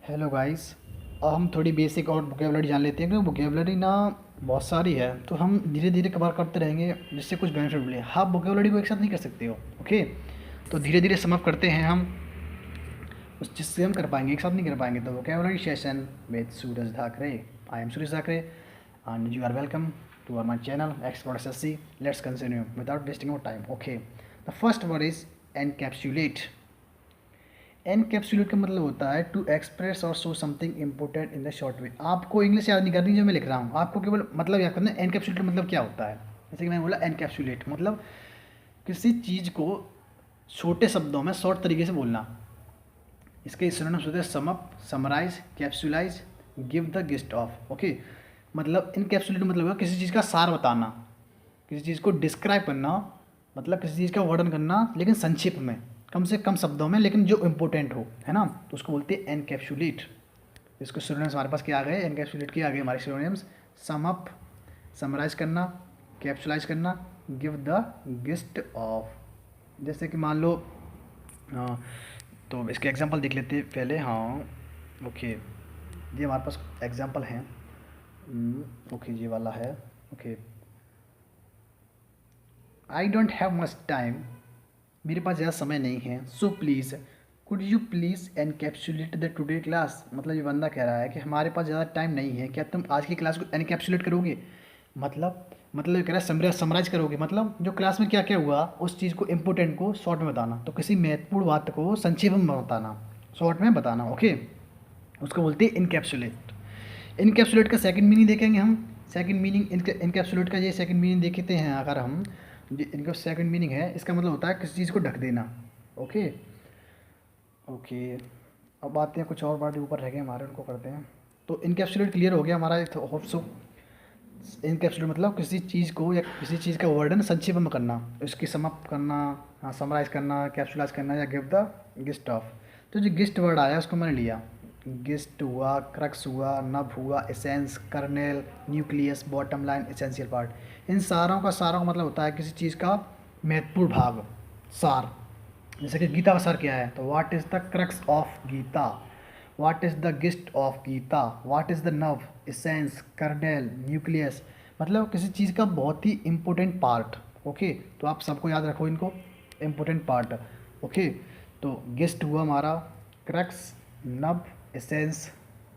Hello guys. अब हम थोड़ी बेसिक और वोकेबलरी जान लेते हैं क्योंकि वोकेबलरी ना बहुत सारी है, तो हम धीरे धीरे कवर करते रहेंगे जिससे कुछ बेनिफिट मिले। आप वोकेबलरी को एक साथ नहीं कर सकते हो। ओके, तो धीरे धीरे समअप करते हैं हम उस जिससे हम कर पाएंगे, एक साथ नहीं कर पाएंगे। तो vocabulary session with Suraj Dhakre. I am Suraj Dhakre and you are welcome to our my channel explore SSC. Let's continue without wasting our time. Okay, the first word is encapsulate. Encapsulate का मतलब होता है टू एक्सप्रेस और show something important in the short way. आपको English याद नहीं करनी जो मैं लिख रहा हूँ, आपको केवल मतलब याद करना है एनकैप्सुलेट मतलब क्या होता है। जैसे कि मैंने बोला एनकैप्सुलेट मतलब किसी चीज़ को छोटे शब्दों में शॉर्ट तरीके से बोलना। इसके सिनोनिम्स होते हैं sum up, summarise, capsulise, give the gist of. Okay, मतलब इनकैप्सुलेट मतलब है किसी चीज़ का सार बताना, किसी चीज़ को डिस्क्राइब करना, मतलब किसी चीज़ का वर्णन करना लेकिन संक्षिप्त में, कम से कम शब्दों में, लेकिन जो इम्पोर्टेंट हो, है ना, तो उसको बोलते हैं एनकैप्सुलेट। इसको सिनोनिम्स हमारे पास क्या आ गए, एनकैप्सुलेट के आ गए हमारे सिनोनिम्स सम अप, समराइज करना, कैप्सुलाइज करना, गिव द गिस्ट ऑफ। जैसे कि मान लो तो इसके एग्जांपल देख लेते हैं पहले। हाँ, ओके, ये हमारे पास एग्जांपल हैं। ओके, ये वाला है। Okay, I don't have much time, मेरे पास ज़्यादा समय नहीं है। So please could you please encapsulate the today class. मतलब ये बंदा कह रहा है कि हमारे पास ज़्यादा टाइम नहीं है, क्या तुम आज की क्लास को एनकैप्सुलेट करोगे। मतलब ये कह रहा है समराइज करोगे, मतलब जो क्लास में क्या क्या हुआ उस चीज़ को इम्पोर्टेंट को शॉर्ट में बताना। तो किसी महत्वपूर्ण बात को संक्षेप में बताना, शॉर्ट में बताना। ओके, उसको बोलते हैं इनकैप्सुलेट। इनकैप्सुलेट का सेकंड मीनिंग देखेंगे हम। सेकंड मीनिंग इनकैप्सुलेट का ये सेकंड मीनिंग देखते हैं अगर हम। इनका सेकंड मीनिंग है, इसका मतलब होता है किसी चीज़ को ढक देना। ओके ओके, अब आते हैं कुछ और बातें ऊपर रह गए हमारे, उनको करते हैं। तो इनकैप्सुलेट क्लियर हो गया हमारा, होप सो। इनकैप्सुलेट मतलब किसी चीज़ को या किसी चीज़ का वर्णन संक्षेप में करना, उसकी समाप्त करना, हाँ, समराइज करना, कैप्सुलाइज करना, या गिव द गिस्ट ऑफ। तो जो गिस्ट वर्ड आया उसको मैंने लिया। गिस्ट हुआ, क्रक्स हुआ, नब हुआ, essence, kernel, nucleus, bottom line, essential part. इन सारों का मतलब होता है किसी चीज़ का महत्वपूर्ण भाग, सार। जैसे कि गीता का सार क्या है, तो what is the crux of Gita, what is the gist of Gita, what is the nub, essence, kernel, nucleus. मतलब किसी चीज़ का बहुत ही इम्पोर्टेंट पार्ट। ओके, तो आप सबको याद रखो इनको, इम्पोर्टेंट पार्ट। ओके, तो गिस्ट हुआ हमारा, क्रक्स, नब, essence,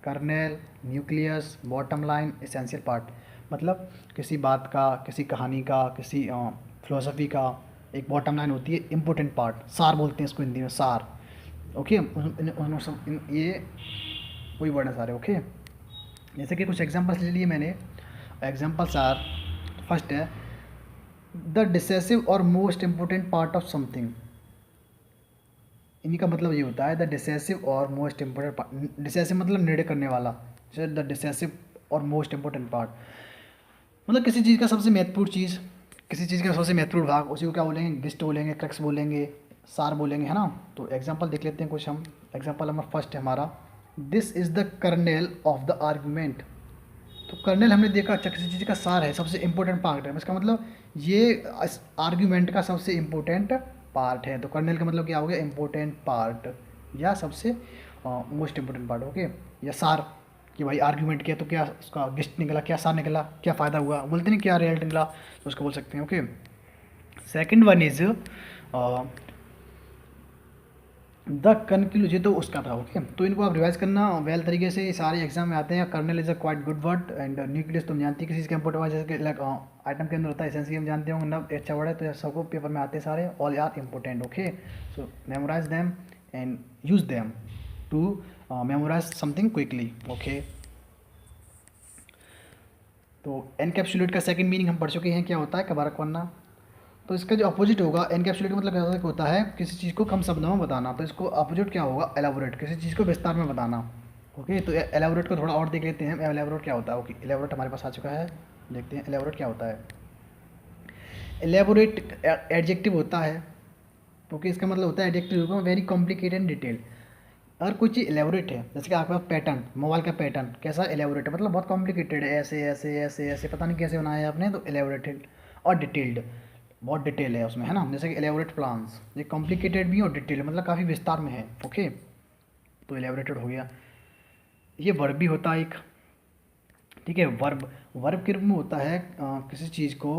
kernel, nucleus, bottom line, essential part. मतलब किसी बात का, किसी कहानी का, किसी फिलोसफी का एक बॉटम लाइन होती है, इम्पोर्टेंट पार्ट, सार बोलते हैं इसको हिंदी में, सार। ओके, ये वही वर्ड है सारे। ओके, जैसे कि कुछ एग्जांपल्स ले लिए मैंने। एग्जांपल्स आर, फर्स्ट है द डिसेसिव और most important part of something. इन्हीं का मतलब ये होता है द डिसेसिव और मोस्ट इम्पोर्टेंट पार्ट। डिसेसिव मतलब निर्णय करने वाला, जैसे द डिसेसिव और मोस्ट इम्पोर्टेंट पार्ट मतलब किसी चीज़ का सबसे महत्वपूर्ण चीज़, किसी चीज़ का सबसे महत्वपूर्ण भाग, उसी को क्या बोलेंगे, गिस्ट बोलेंगे, क्रक्स बोलेंगे, सार बोलेंगे, है ना। तो एग्जांपल देख लेते हैं कुछ हम। एग्जांपल नंबर फर्स्ट है हमारा, this is the kernel of the argument. तो कर्नेल हमने देखा, अच्छा किसी चीज़ का सार है, सबसे इंपॉर्टेंट पार्ट है, इसका मतलब ये आर्ग्यूमेंट का सबसे इम्पोर्टेंट पार्ट है। तो कर्नेल का मतलब क्या हो गया, इम्पोर्टेंट पार्ट या सबसे मोस्ट इम्पोर्टेंट पार्ट। ओके, या सार, कि भाई आर्ग्यूमेंट किया तो क्या उसका गिस्ट निकला, क्या सार निकला, क्या फ़ायदा हुआ, बोलते नहीं क्या रिजल्ट निकला, तो उसको बोल सकते हैं। Okay, second one is the conclusion, ये तो उसका था। ओके, तो इनको आप रिवाइज करना वेल तरीके से, सारे एग्जाम में आते हैं। Kernel is a quite good word and nucleus तुम जानती है किसी का इंपोर्टेंट, जैसे लाइक आइटम के अंदर होता है, एसेंशियल हम जानते होंगे, नव अच्छा वर्ड है, तो सबको पेपर में आते हैं सारे, all are important. Okay, so memorise them and use them to memorise something quickly. Okay, तो एनकैप्सुलेट का सेकंड मीनिंग हम पढ़ चुके हैं, क्या होता है, कवर करना। तो इसका जो अपोजिट होगा, एनकैप्सुलेट का मतलब क्या होता है, किसी चीज़ को कम शब्दों में बताना। तो इसको अपोजिट क्या होगा, एलाबोरेट, किसी चीज़ को विस्तार में बताना। ओके, तो एलाबोरेट को थोड़ा और देख लेते हैं, एलाबोरेट क्या होता है। ओके, एलाबोरेट हमारे पास आ चुका है, देखते हैं एलाबोरेट क्या होता है। एलेबोरेट एडजेक्टिव होता है, क्योंकि इसका मतलब होता है एडजेक्टिव में वेरी कॉम्प्लिकेटेड डिटेल। अगर कोई चीज़ एलेबोरेट है, जैसे कि आपके पास पैटर्न, मोबाइल का पैटर्न कैसा एलेबोरेट है, मतलब बहुत कॉम्प्लिकेटेड है, ऐसे ऐसे ऐसे ऐसे, पता नहीं कैसे बनाया है आपने, तो एलेबोरेटेड और डिटेल्ड, बहुत डिटेल है उसमें, है ना। जैसे कि एलेबोरेट प्लान्स, ये कॉम्प्लिकेटेड भी और डिटेल मतलब काफ़ी विस्तार में है। ओके, तो एलेबोरेटेड हो गया। ये वर्ब भी होता है एक, ठीक है। वर्ब वर्ब के रूप में होता है किसी चीज़ को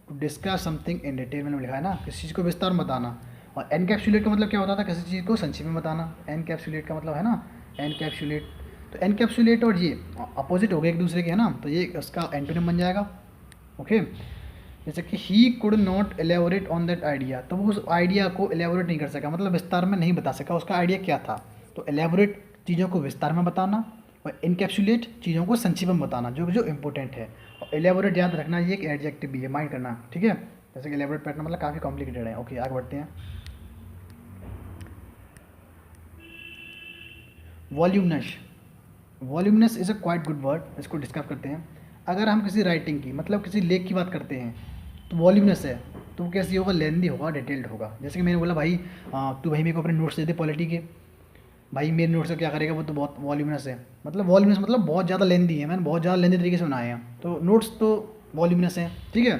to describe something in detail, मैंने लिखा है ना, किसी चीज़ को विस्तार में बताना। और एनकैप्सुलेट का मतलब क्या होता था, किसी चीज़ को संक्षेप में बताना। एनकैप्सुलेट का मतलब है ना, एनकैप्सुलेट। तो एनकैप्सुलेट और ये अपोजिट हो गए एक दूसरे के, है ना, तो ये उसका एंटोनिम बन जाएगा। ओके, जैसे कि he could not elaborate on that idea, तो वो उस आइडिया को एलेबोरेट नहीं कर सका, मतलब विस्तार में नहीं बता सका उसका आइडिया क्या था। तो एलेबोरेट चीज़ों को विस्तार में बताना, और इनकैप्सुलेट चीज़ों को संक्षेप में बताना, जो जो इंपॉर्टेंट है। और एलेबोरेट याद रखना, ये एक एडजेक्टिव भी है, माइंड करना, ठीक है। जैसे कि एलेबोरेट पैटर्न मतलब काफ़ी कॉम्प्लिकेटेड है। ओके, आगे बढ़ते हैं। Voluminous, voluminous is a quite good word, इसको डिस्कस करते हैं। अगर हम किसी राइटिंग की, मतलब किसी लेख की बात करते हैं, तो वॉल्यूमनस है, तो वो कैसी होगा, लेंदी होगा, डिटेल्ड होगा। जैसे कि मैंने बोला भाई तू भाई मेरे को अपने नोट्स दे दे पॉलिटी के, भाई मेरे नोट्स से क्या करेगा, वो तो बहुत वॉल्यूमनस है। मतलब वॉल्यूमनस मतलब बहुत ज़्यादा लेंदी है, मैंने बहुत ज़्यादा लेंदी तरीके से बनाए हैं, तो नोट्स तो वॉल्यूमनस है, ठीक है।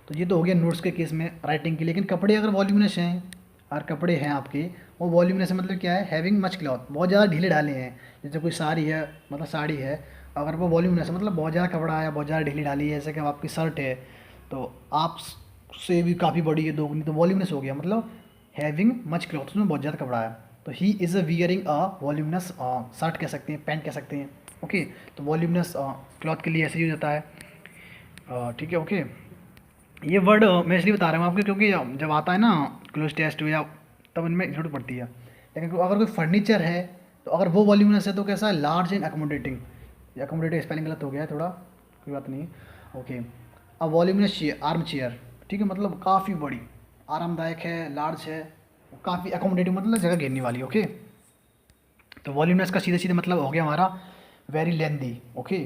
तो ये तो हो गया नोट्स के केस में राइटिंग की। लेकिन कपड़े अगर वॉल्यूमिनस हैं, और कपड़े हैं आपके, वो वॉल्यूमिनस है मतलब क्या है, हैविंग मच क्लॉथ, बहुत ज़्यादा ढीले ढाले हैं। जैसे कोई साड़ी है, मतलब साड़ी है, अगर वो वॉल्यूमिनस है मतलब बहुत ज़्यादा कपड़ा है, बहुत ज़्यादा ढीली ढाली है। जैसे कि अब आपकी शर्ट है, तो आप से भी काफ़ी बड़ी है, दोगुनी, तो वॉल्यूमिनस हो गया, मतलब हैविंग मच क्लॉथ, उसमें बहुत ज़्यादा कपड़ा है। तो he is a wearing a voluminous shirt कह सकते हैं, पैंट कह सकते हैं। ओके, तो वॉल्यूमिनस क्लॉथ के लिए ऐसे यूज होता है, ठीक है। ओके, ये वर्ड मैं इसलिए बता रहा हूँ आपको, क्योंकि जब आता है ना क्लोज टेस्ट या, तब इनमें जरूरत पड़ती है। लेकिन अगर कोई फर्नीचर है, तो अगर वो वॉल्यूमिनस है तो कैसा है, लार्ज एंड अकोमोडेटिंग। ये अकोमोडेटिव स्पेलिंग गलत हो गया है थोड़ा, कोई बात नहीं। ओके, अब वॉल्यूमिनस चेयर, आर्म चेयर, ठीक है, मतलब काफ़ी बड़ी, आरामदायक है, लार्ज है, काफ़ी अकोमोडेटिव, मतलब जगह घेरने वाली। ओके, तो वॉल्यूमिनस का सीधे सीधे मतलब हो गया हमारा very lengthy. Okay,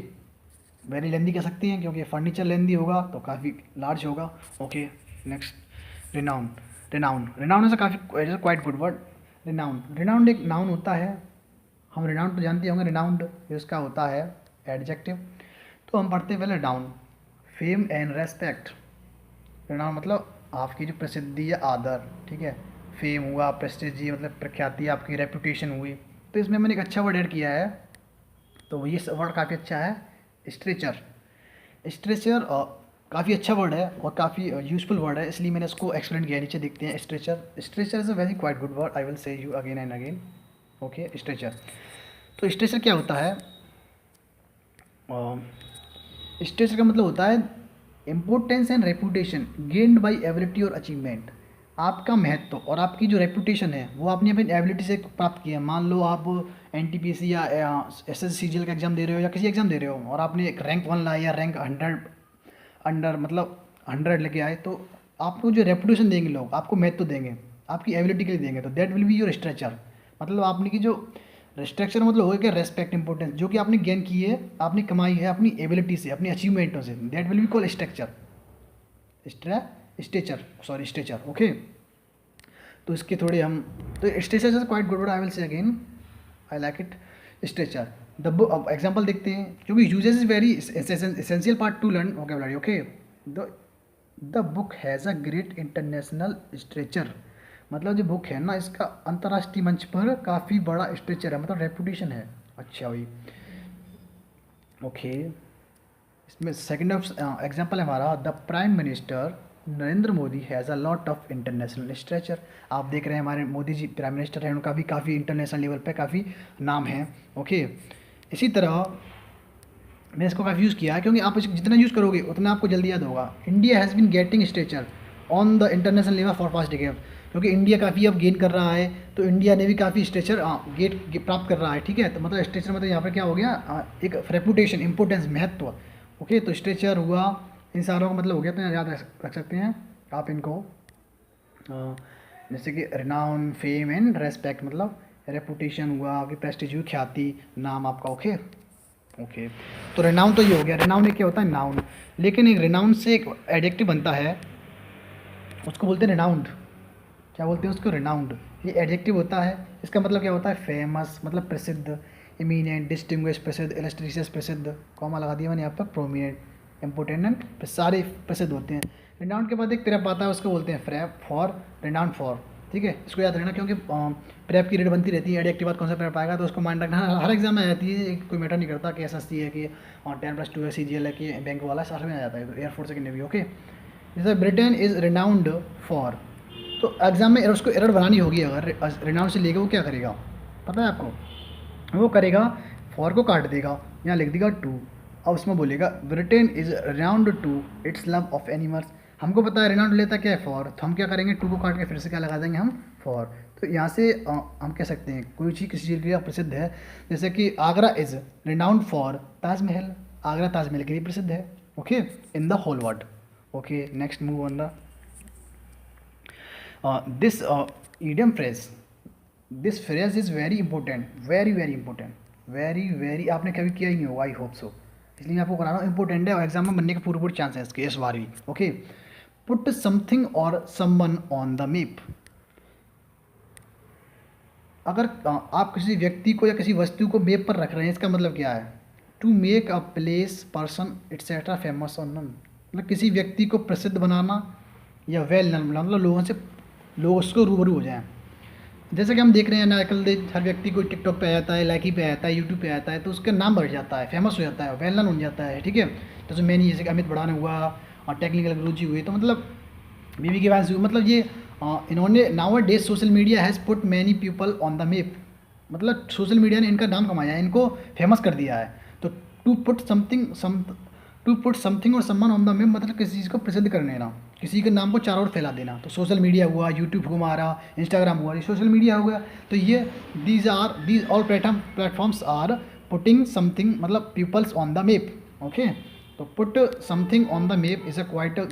very lengthy कह सकते हैं, क्योंकि फर्नीचर लेंदी होगा तो काफ़ी लार्ज होगा। Okay, next, renown. Renown, renown is काफ़ी quite good word. Renown, renowned एक नाउन होता है, हम रिनाउंड तो जानते होंगे, रिनाउंड इसका होता है एडजेक्टिव। तो हम पढ़ते हैं पहले down, fame and respect. Renown मतलब आपकी जो प्रसिद्धि या आदर, ठीक है। फेम हुआ, प्रेस्टीज मतलब प्रख्याति, आपकी रेपुटेशन हुई। तो इसमें मैंने एक अच्छा वर्ड ऐड किया है, तो ये वर्ड काफ़ी अच्छा है, स्ट्रेचर। स्ट्रेचर काफ़ी अच्छा वर्ड है और काफ़ी यूजफुल वर्ड है, इसलिए मैंने इसको एक्सप्लेन किया। नीचे देखते हैं stretcher. Stretcher is a very quite good word, I will say you again and again. Okay, stretcher. तो स्ट्रेचर क्या होता है, स्ट्रेचर का मतलब होता है importance and reputation gained by ability और अचीवमेंट। आपका महत्व और आपकी जो रेपुटेशन है वो आपने अपनी एबिलिटी से प्राप्त किया है। मान लो आप एनटीपीसी या एसएससीजीएल का एग्ज़ाम दे रहे हो या किसी एग्ज़ाम दे रहे हो, और आपने एक रैंक 1 लाया या रैंक 100 अंडर, मतलब 100 लेके आए, तो आपको जो रेपुटेशन देंगे लोग, आपको महत्व देंगे, आपकी एबिलिटी के लिए देंगे, तो that will be your stretcher. मतलब आपने की जो स्ट्रक्चर मतलब हो गया रेस्पेक्ट, इंपॉर्टेंस, जो कि आपने गेन की है, आपने कमाई है अपनी एबिलिटी से, अपनी अचीवमेंटों से, that will be call structure, stretcher, sorry stretcher. Okay, तो इसके थोड़े हम, तो stretcher is quite good, I will say again, I like it, stretcher. The book, अब एग्जाम्पल देखते हैं, क्योंकि uses is very essential part two learn vocabulary. Okay, the book has a great international stretcher, मतलब जो book है ना, इसका अंतर्राष्ट्रीय मंच पर काफ़ी बड़ा स्ट्रेचर है, मतलब रेपुटेशन है। अच्छा भाई, ओके, इसमें सेकंड ऑफ एग्जांपल है हमारा, the prime minister Narendra Modi has a lot of international stretcher. आप देख रहे हैं हमारे मोदी जी प्राइम मिनिस्टर हैं, उनका भी काफ़ी इंटरनेशनल लेवल पे काफ़ी नाम है। ओके, इसी तरह मैं इसको काफ़ी यूज़ किया है, क्योंकि आप इसको जितना यूज़ करोगे उतना आपको जल्दी याद होगा। India has been getting stretcher on the international level for past decade, क्योंकि इंडिया काफ़ी अब गेन कर रहा है, तो इंडिया ने भी काफ़ी स्ट्रेचर प्राप्त कर रहा है, ठीक है। तो मतलब स्ट्रेचर मतलब यहाँ पर क्या हो गया, एक रेपुटेशन, इंपोर्टेंस, महत्व। ओके, तो स्ट्रेचर हुआ, इन सारों का मतलब हो गया, तो याद रख सकते हैं आप इनको। जैसे कि रिनाउन, फेम एंड रेस्पेक्ट, मतलब रेपुटेशन हुआ, आपकी प्रेस्टीज हुई, ख्याति, नाम आपका। ओके, ओके, तो रिनाउन तो ये हो गया। रिनाउन एक क्या होता है, नाउन। लेकिन एक रिनाउन से एक एडजेक्टिव बनता है, उसको बोलते हैं रिनाउंड। क्या बोलते हैं उसको, रिनाउंड। ये एडजेक्टिव होता है, इसका मतलब क्या होता है, फेमस, मतलब प्रसिद्ध, इमीनेंट, डिस्टिंग्विश, प्रसिद्ध, इलस्ट्रिशियस, प्रसिद्ध, कॉमा लगा दिया मैंने यहाँ पर, प्रोमिनेंट, इंपोर्टेंट, सारे प्रसिद्ध होते हैं। रिनाउंड के बाद एक तरफ आता है, उसको बोलते हैं फॉर, रिनाउंड फॉर, ठीक है, इसको याद रखना क्योंकि प्रेप की रेट बनती रहती है, एडिक्ट के बाद कौन सा प्रेप आएगा, तो उसको माइंड रखना। हर एग्जाम में आ जाती है, कोई मैटर नहीं करता कि एसएससी है कि 10+2 है, CGL है कि बैंक वाला, सारे में आ जाता है, तो एयरफोर्स है कि नेवी। ओके, जैसे ब्रिटेन इज़ रिनाउंड फॉर, तो एग्जाम में उसको एरर बनानी होगी, अगर रिनाउंड से लेगा वो क्या करेगा पता है आपको, वो करेगा फॉर को काट देगा, यहाँ लिख देगा टू, अब उसमें बोलेगा Britain is renowned to its love of animals. हमको पता है रिनाउंड लेता क्या है फॉर, तो हम क्या करेंगे टू को काट के फिर से क्या लगा देंगे हम फॉर। तो यहाँ से हम कह सकते हैं कोई चीज़ किसी चीज़ के लिए प्रसिद्ध है, जैसे कि Agra is renowned for Taj Mahal, Agra Taj Mahal के लिए प्रसिद्ध है। Okay, in the whole world. Okay, next move on the this idiom phrase, this phrase is very important, very very important, very very, आपने कभी किया ही नहीं होगा, आई होप सो, इसलिए मैं आपको करा रहा हूँ, इंपॉर्टेंट है और एग्जाम में बनने के पूरे चांस है इसके, इस बार भी। ओके, पुट समथिंग और समवन ऑन द मैप, अगर आप किसी व्यक्ति को या किसी वस्तु को मैप पर रख रहे हैं, इसका मतलब क्या है, to make a place person etcetera famous on none, मतलब किसी व्यक्ति को प्रसिद्ध बनाना या वेल नन बनाना, मतलब लोगों से लोग उसको रूबरू हो जाएं। जैसे कि हम देख रहे हैं ना आजकल, हर व्यक्ति को टिकटॉक पे आ जाता है, लाइकी पे आ जाता है, यूट्यूब पे आ जाता है, तो उसका नाम बढ़ जाता है, फेमस हो जाता है, वेल नन हो जाता है। ठीक है, जैसे मैंने जैसे कि अमित बढ़ाने हुआ और टेक्निकल गुरुजी हुए, तो मतलब बीबी के पास, मतलब ये इन्होंने now days social media has put many people on the map, मतलब सोशल मीडिया ने इनका नाम कमाया है, इनको फेमस कर दिया है। तो टू पुट समथिंग और समवन ऑन द मैप मतलब किसी चीज़ को प्रसिद्ध कर देना, किसी के नाम को चारों ओर फैला देना। तो सोशल मीडिया हुआ, यूट्यूब हुआ हमारा, इंस्टाग्राम हुआ, ये सोशल मीडिया हो गया। तो ये these all platforms are putting something मतलब peoples on the map. Okay, तो put something on the map is a quite